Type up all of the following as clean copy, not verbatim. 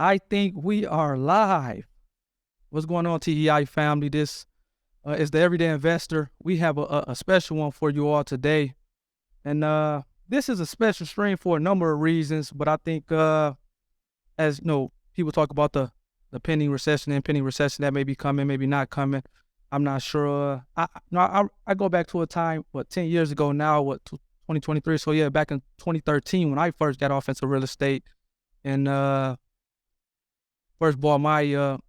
I think we are live. What's going on, TEI family? This is the Everyday Investor. We have a special one for you all today. And this is a special stream for a number of reasons, but I think as you know, people talk about the pending recession, impending recession that may be coming, maybe not coming. I'm not sure. I go back to a time, 10 years ago now, 2023. So yeah, back in 2013 when I first got off into real estate and first bought my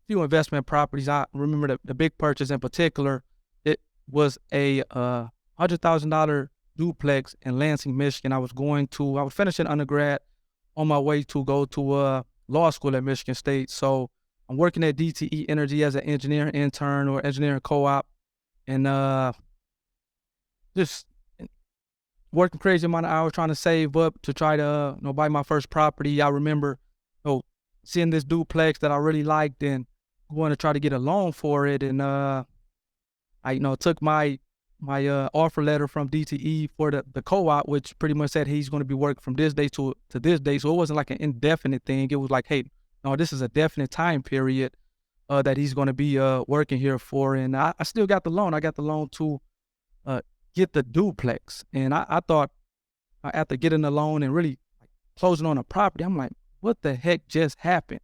few investment properties. I remember the big purchase in particular. It was a $100,000 duplex in Lansing, Michigan. I was finishing undergrad on my way to go to law school at Michigan State. So I'm working at DTE Energy as an engineering intern or engineering co-op, and just working crazy amount of hours trying to save up to try to buy my first property. I remember seeing this duplex that I really liked and going to try to get a loan for it. And I took my offer letter from DTE for the co-op, which pretty much said he's going to be working from this day to this day. So it wasn't like an indefinite thing. It was like, hey, no, this is a definite time period that he's going to be working here for. And I still got the loan. I got the loan to get the duplex. And I thought after getting the loan and really closing on a property, I'm like, what the heck just happened?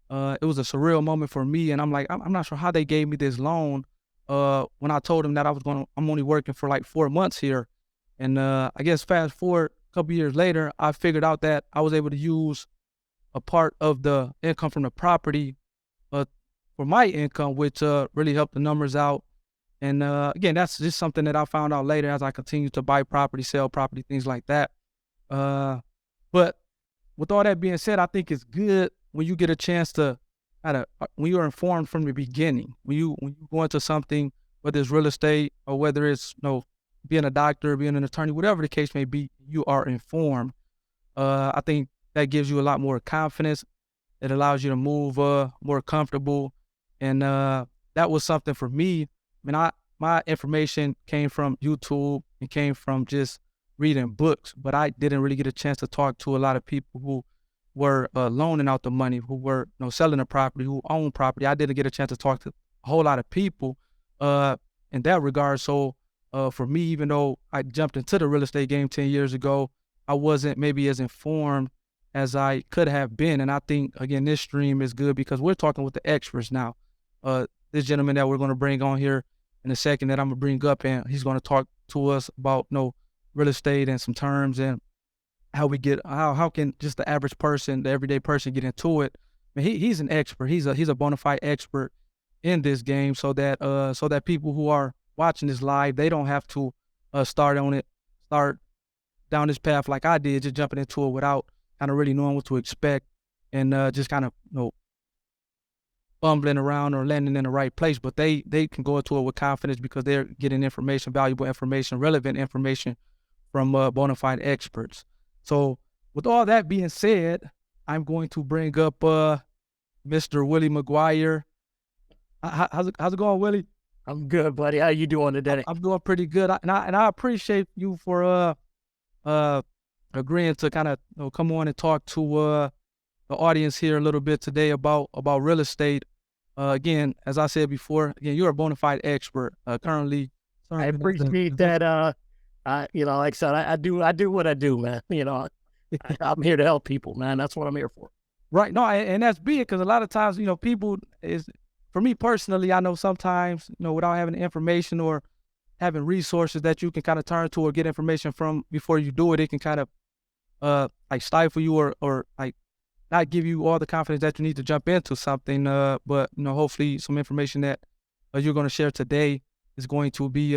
It was a surreal moment for me. And I'm like, I'm not sure how they gave me this loan when I told them that I'm only working for like 4 months here. And I guess fast forward a couple years later, I figured out that I was able to use a part of the income from the property for my income, which really helped the numbers out. And again, that's just something that I found out later as I continue to buy property, sell property, things like that. But with all that being said, I think it's good when you get a chance to when you're informed from the beginning, when you go into something, whether it's real estate or whether it's being a doctor, being an attorney, whatever the case may be, you are informed. I think that gives you a lot more confidence. It allows you to move more comfortable. And that was something for me. I mean, my information came from YouTube and came from just reading books, but I didn't really get a chance to talk to a lot of people who were loaning out the money, who were selling the property, who own property. I didn't get a chance to talk to a whole lot of people in that regard. So for me, even though I jumped into the real estate game 10 years ago, I wasn't maybe as informed as I could have been. And I think, again, this stream is good because we're talking with the experts now. This gentleman that we're going to bring on here in a second that I'm going to bring up, and he's going to talk to us about real estate and some terms and how can just the average person, the everyday person get into it. I mean, he's an expert. He's a bona fide expert in this game, so that people who are watching this live, they don't have to start down this path like I did, just jumping into it without kind of really knowing what to expect and just kind of fumbling around or landing in the right place. But they can go into it with confidence because they're getting information, valuable information, relevant information from bona fide experts. So with all that being said, I'm going to bring up Mr. Willie McGuire. How's it going, Willie? I'm good, buddy. How you doing today? I'm doing pretty good. And I appreciate you for agreeing to kind of come on and talk to the audience here a little bit today about real estate. Again, as I said before, you're a bona fide expert. Currently, I appreciate that. Like I said, I do what I do, man. I'm here to help people, man. That's what I'm here for. Right. No, and that's big because a lot of times, people for me personally, I know sometimes, without having the information or having resources that you can kind of turn to or get information from before you do it, it can kind of like stifle you or like not give you all the confidence that you need to jump into something. But hopefully some information that you're going to share today is going to be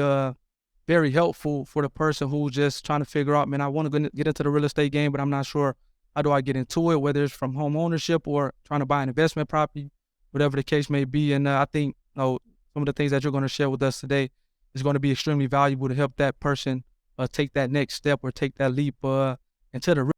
very helpful for the person who's just trying to figure out, man, I want to get into the real estate game, but I'm not sure how do I get into it, whether it's from home ownership or trying to buy an investment property, whatever the case may be. And I think some of the things that you're going to share with us today is going to be extremely valuable to help that person take that next step or take that leap into the